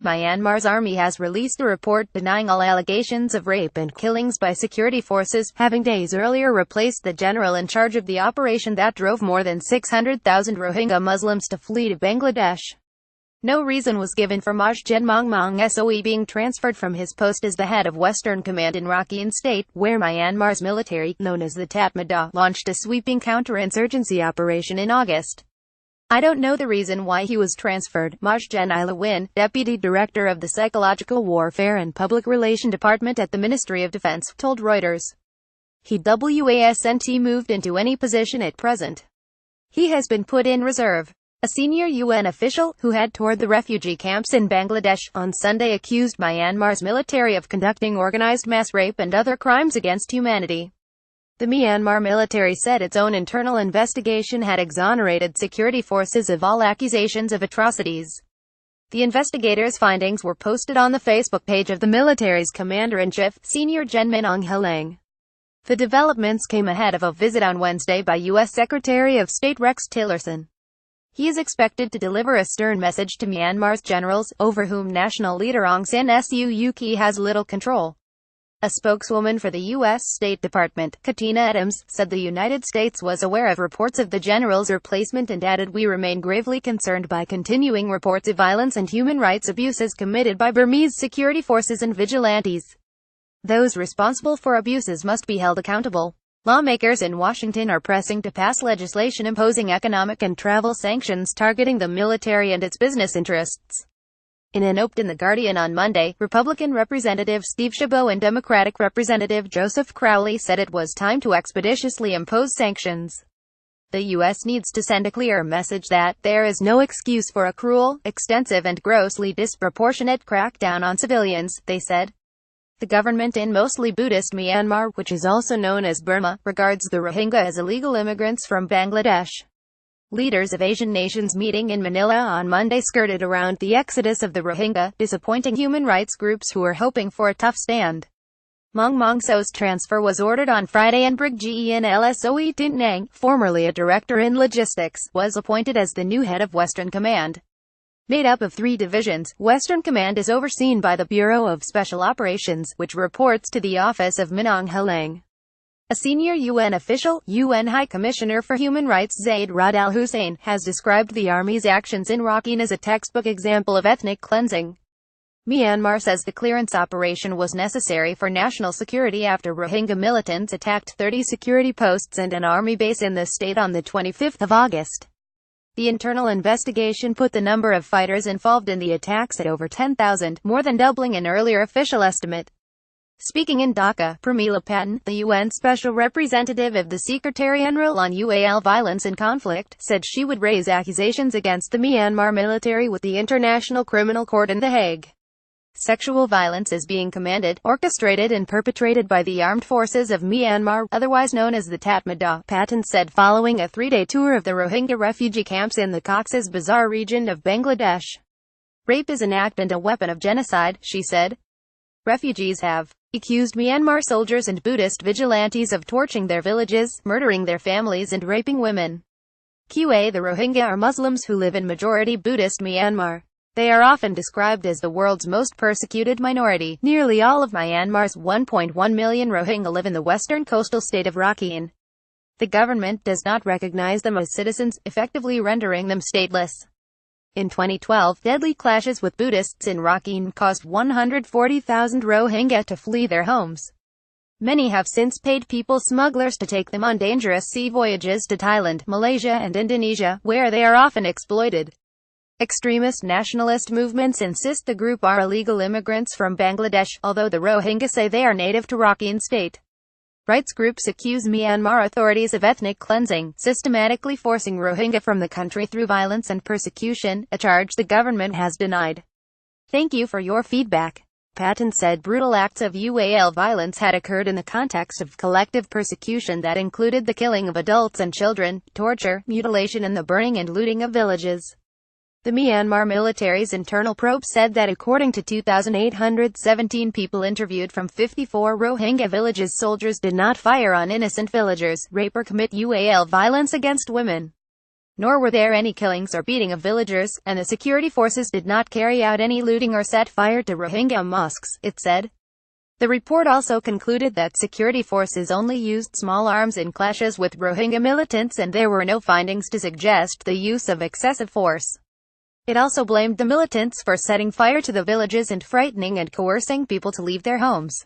Myanmar's army has released a report denying all allegations of rape and killings by security forces, having days earlier replaced the general in charge of the operation that drove more than 600,000 Rohingya Muslims to flee to Bangladesh. No reason was given for Maj Gen Maung SOE being transferred from his post as the head of Western Command in Rakhine State, where Myanmar's military, known as the Tatmadaw, launched a sweeping counterinsurgency operation in August. "I don't know the reason why he was transferred," Maj Gen Win, Deputy Director of the Psychological Warfare and Public Relation Department at the Ministry of Defense, told Reuters. "He wasn't moved into any position at present. He has been put in reserve." A senior UN official, who had toured the refugee camps in Bangladesh, on Sunday accused Myanmar's military of conducting organized mass rape and other crimes against humanity. The Myanmar military said its own internal investigation had exonerated security forces of all accusations of atrocities. The investigators' findings were posted on the Facebook page of the military's commander-in-chief, Senior Gen Maung Halang. The developments came ahead of a visit on Wednesday by U.S. Secretary of State Rex Tillerson. He is expected to deliver a stern message to Myanmar's generals, over whom national leader Aung San Suu Kyi has little control. A spokeswoman for the U.S. State Department, Katina Adams, said the United States was aware of reports of the general's replacement and added, "We remain gravely concerned by continuing reports of violence and human rights abuses committed by Burmese security forces and vigilantes. Those responsible for abuses must be held accountable." Lawmakers in Washington are pressing to pass legislation imposing economic and travel sanctions targeting the military and its business interests. In an op-ed in The Guardian on Monday, Republican Representative Steve Chabot and Democratic Representative Joseph Crowley said it was time to expeditiously impose sanctions. The U.S. needs to send a clear message that there is no excuse for a cruel, extensive and grossly disproportionate crackdown on civilians, they said. The government in mostly Buddhist Myanmar, which is also known as Burma, regards the Rohingya as illegal immigrants from Bangladesh. Leaders of Asian nations meeting in Manila on Monday skirted around the exodus of the Rohingya, disappointing human rights groups who were hoping for a tough stand. Maung So's transfer was ordered on Friday and Brig Gen Lsoe Tin Nang, formerly a director in logistics, was appointed as the new head of Western Command. Made up of 3 divisions, Western Command is overseen by the Bureau of Special Operations, which reports to the Office of Maung Halang. A senior UN official, UN High Commissioner for Human Rights Zaid Rad al-Hussein, has described the army's actions in Rakhine as a textbook example of ethnic cleansing. Myanmar says the clearance operation was necessary for national security after Rohingya militants attacked 30 security posts and an army base in the state on the 25th of August. The internal investigation put the number of fighters involved in the attacks at over 10,000, more than doubling an earlier official estimate. Speaking in Dhaka, Pramila Patten, the UN Special Representative of the Secretary-General on UAL violence and conflict, said she would raise accusations against the Myanmar military with the International Criminal Court in The Hague. Sexual violence is being commanded, orchestrated and perpetrated by the armed forces of Myanmar, otherwise known as the Tatmadaw, Patten said following a 3-day tour of the Rohingya refugee camps in the Cox's Bazar region of Bangladesh. "Rape is an act and a weapon of genocide," she said. Refugees have accused Myanmar soldiers and Buddhist vigilantes of torching their villages, murdering their families and raping women. The Rohingya are Muslims who live in majority Buddhist Myanmar. They are often described as the world's most persecuted minority. Nearly all of Myanmar's 1.1 million Rohingya live in the western coastal state of Rakhine. The government does not recognize them as citizens, effectively rendering them stateless. In 2012, deadly clashes with Buddhists in Rakhine caused 140,000 Rohingya to flee their homes. Many have since paid people smugglers to take them on dangerous sea voyages to Thailand, Malaysia and Indonesia, where they are often exploited. Extremist nationalist movements insist the group are illegal immigrants from Bangladesh, although the Rohingya say they are native to Rakhine State. Rights groups accuse Myanmar authorities of ethnic cleansing, systematically forcing Rohingya from the country through violence and persecution, a charge the government has denied. "Thank you for your feedback." Patten said brutal acts of UAL violence had occurred in the context of collective persecution that included the killing of adults and children, torture, mutilation and the burning and looting of villages. The Myanmar military's internal probe said that according to 2,817 people interviewed from 54 Rohingya villages, soldiers did not fire on innocent villagers, rape or commit UAL violence against women. nor were there any killings or beating of villagers, and the security forces did not carry out any looting or set fire to Rohingya mosques, it said. The report also concluded that security forces only used small arms in clashes with Rohingya militants, and there were no findings to suggest the use of excessive force. It also blamed the militants for setting fire to the villages and frightening and coercing people to leave their homes.